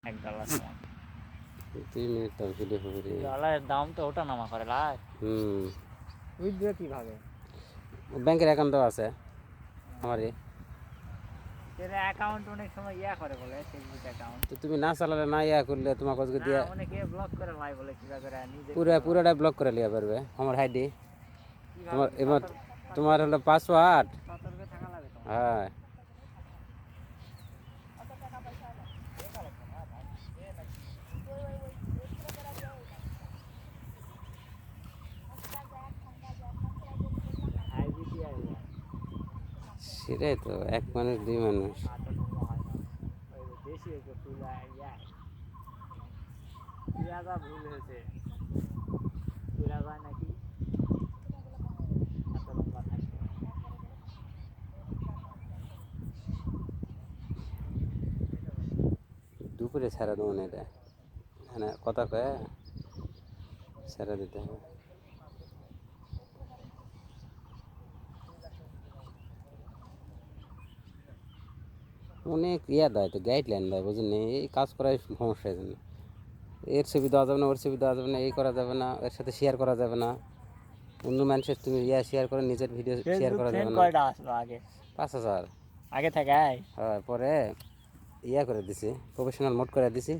$1 সমান 3 মিনিট তো ভিডিও হবে। ডলারের দাম তো ওটা নামা করে লাই উইথড্র কিভাবে ব্যাংকের অ্যাকাউন্ট তো আছে আমারই তেরে অ্যাকাউন্ট অনেক সময় ইয়া করে বলে ফেসবুক অ্যাকাউন্ট তো তুমি না চালালে না ইয়া করলে তোমার কাছে না দিয়ে অনেকে ব্লক করে লাই বলে কিবা করে নিজে পুরাটা ব্লক করে লিয়া পারবে আমার আইডি তোমার কিভাবে এবার তোমার হলো পাসওয়ার্ড সতর্ক থাকা লাগে তোমার হ্যাঁ আইবিটিআই সেটাই তো এক মানুষ দুই মানুষ বেশি হয়েছে পুরা ইয়া পুরাটা ভুল হয়েছে পুরা যায় নাকি এত লম্বা থাকবে দুপুরে ছাড়া দেবো না এটা মানে কথা কয়ে ছেড়ে দিতে হবে অনেক ইয়া দেয় তো গাইডলাইন দেয় বুঝলেন এই কাজ করাই সমস্যা জন্য এর ছবি দেওয়া যাবে না ওর ছবি দেওয়া যাবে না এই করা যাবে না এর সাথে শেয়ার করা যাবে না অন্য মানুষের তুমি ইয়া শেয়ার করে নিজের ভিডিও শেয়ার করা যাবে না কয়টা আসলো আগে 5000 আগে থেকে হ্যাঁ পরে ইয়া করে দিছি প্রফেশনাল মোড করে দিছি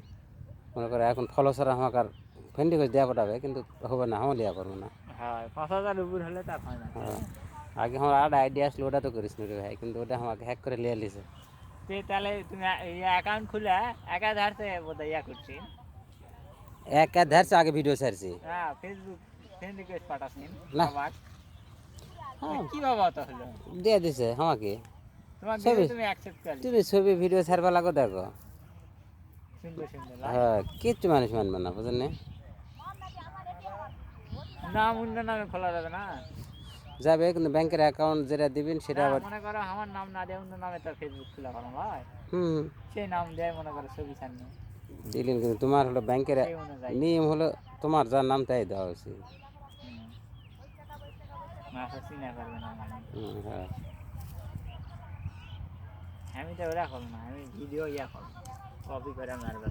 মনে করে এখন ফলো ছাড়া আমাকে আর ফ্রেন্ডি করে দেওয়া পাঠাবে কিন্তু হবে না আমার দেওয়া পারবো না হ্যাঁ 5000 উপর হলে তার হয় না হ্যাঁ আগে আমার আর আইডিয়া আসলো ওটা তো করিস নি রে ভাই কিন্তু ওটা আমাকে হ্যাক করে লিয়ে লিছে তাহলে তুমি অ্যাকাউন্ট খুলে একা ধারতে বোধহয় ইয়া করছি এক ধারছে আগে ভিডিও ছাড়ছি হ্যাঁ ফেসবুক ফ্রেন্ড রিকোয়েস্ট পাঠাচ্ছি না। বাবা হ্যাঁ কি বাবা তো হলো দিয়ে দিছে আমাকে তোমার ছবি। ভিডিও তুমি অ্যাকসেপ্ট করলে তুমি ছবি ভিডিও ছাড়বা লাগো দেখো সুন্দর সুন্দর হ্যাঁ কিচ্ছু মানুষ মানবে না বুঝলেন না নাম অন্য নামে খোলা যাবে না যাবে কিন্তু ব্যাংকের অ্যাকাউন্ট যেটা দিবেন সেটা না, আবার মনে করো আমার নাম না দিয়ে অন্য নামে তার ফেসবুক খোলা করা হয় হুম সেই নাম দেয় মনে করো ছবি সামনে দিলেন কিন্তু তোমার হলো ব্যাংকের সেই অনুযায়ী নিয়ম হলো তোমার যার নাম তাই দেওয়া উচিত মাসা চিনা করবে না মানে হ্যাঁ আমি তো ওরা করবো না আমি ভিডিও ইয়া করবো কপি করে মারবে